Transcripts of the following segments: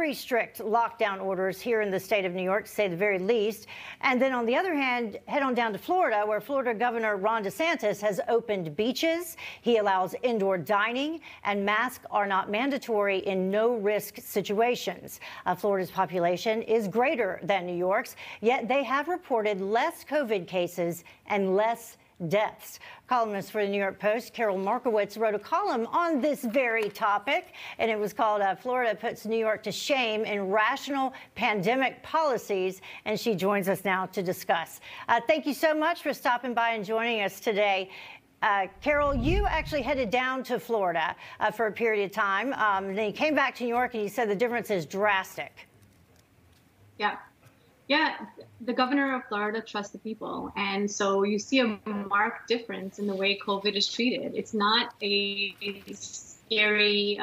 very strict lockdown orders here in the state of New York, to say the very least. And then on the other hand, head on down to Florida, where Florida Governor Ron DeSantis has opened beaches. He allows indoor dining, and masks are not mandatory in no-risk situations. Florida's population is greater than New York's, yet they have reported less COVID cases and less deaths. Columnist for the New York Post, Karol Markowicz, wrote a column on this very topic, and it was called Florida Puts New York to Shame in Rational Pandemic Policies, and she joins us now to discuss. Thank you so much for stopping by and joining us today. Karol, you actually headed down to Florida for a period of time. Then you came back to New York, and you said the difference is drastic. Yeah, the governor of Florida trusts the people. And so you see a marked difference in the way COVID is treated. It's not a scary,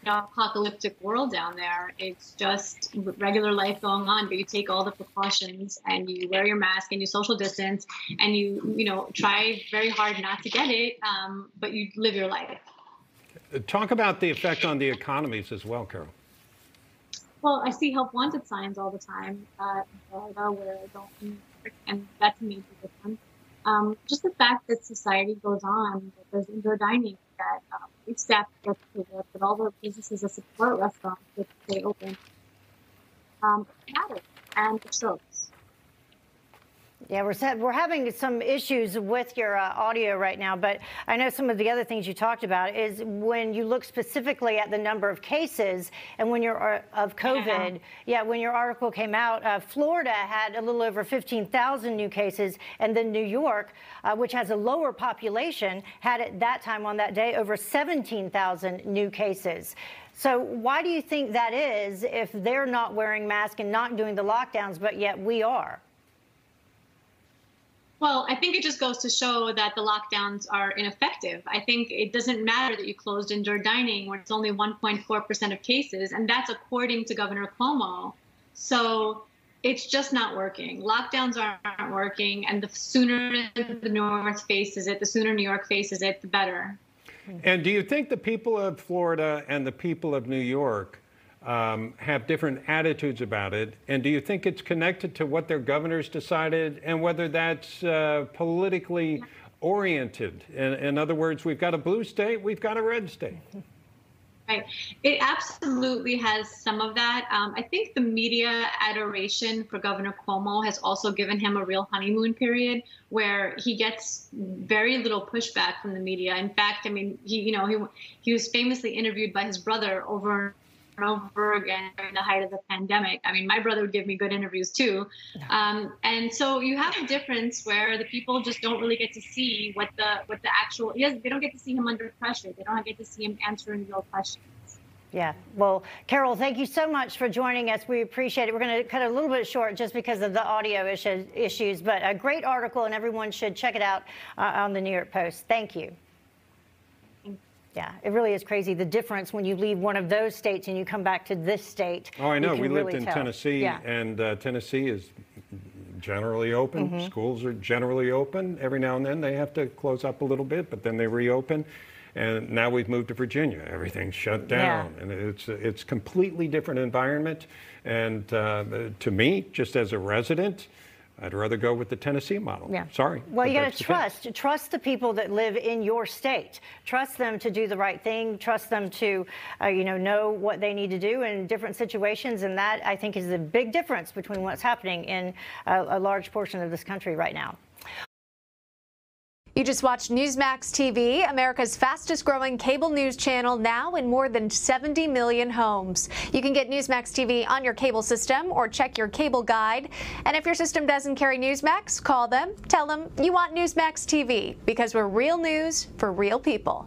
apocalyptic world down there. It's just regular life going on, but you take all the precautions and you wear your mask and you social distance and you try very hard not to get it, but you live your life. Talk about the effect on the economies as well, Karol. Well, I see help wanted signs all the time in Florida where I don't work, and that's a major difference. Just the fact that society goes on, that there's indoor dining, that each staff gets to work, that all the businesses that support restaurants get to stay open, matters, and it shows. Yeah, we're having some issues with your audio right now, but I know some of the other things you talked about is when you look specifically at the number of cases and when you're of COVID. Yeah, when your article came out, Florida had a little over 15,000 new cases, and then New York, which has a lower population, had at that time on that day over 17,000 new cases. So why do you think that is if they're not wearing masks and not doing the lockdowns, but yet we are? Well, I think it just goes to show that the lockdowns are ineffective. I think it doesn't matter that you closed indoor dining when it's only 1.4% of cases, and that's according to Governor Cuomo. So it's just not working. Lockdowns aren't working, and the sooner the North faces it, the sooner New York faces it, the better. And do you think the people of Florida and the people of New York have different attitudes about it? And do you think it's connected to what their governors decided and whether that's politically oriented? In other words, we've got a blue state, we've got a red state. Right. It absolutely has some of that. I think the media adoration for Governor Cuomo has also given him a real honeymoon period where he gets very little pushback from the media. In fact, I mean, he was famously interviewed by his brother over and over again during the height of the pandemic. I mean, my brother would give me good interviews too. And so you have a difference where the people just don't really get to see what the actual, they don't get to see him under pressure. They don't get to see him answering real questions. Yeah. Well, Karol, thank you so much for joining us. We appreciate it. We're going to cut it a little bit short just because of the audio issues, but a great article, and everyone should check it out on the New York Post. Thank you. Yeah, it really is crazy, the difference when you leave one of those states and you come back to this state. Oh, I know. We lived in Tennessee, and Tennessee is generally open. Schools are generally open. Every now and then they have to close up a little bit, but then they reopen. And now we've moved to Virginia. Everything's shut down. And it's completely different environment. And to me, just as a resident, I'd rather go with the Tennessee model. Yeah. Sorry. Well, you got to trust the people that live in your state. Trust them to do the right thing. Trust them to, know what they need to do in different situations. And that, I think, is the big difference between what's happening in a large portion of this country right now. You just watched Newsmax TV, America's fastest growing cable news channel, now in more than 70 million homes. You can get Newsmax TV on your cable system or check your cable guide. And if your system doesn't carry Newsmax, call them, tell them you want Newsmax TV, because we're real news for real people.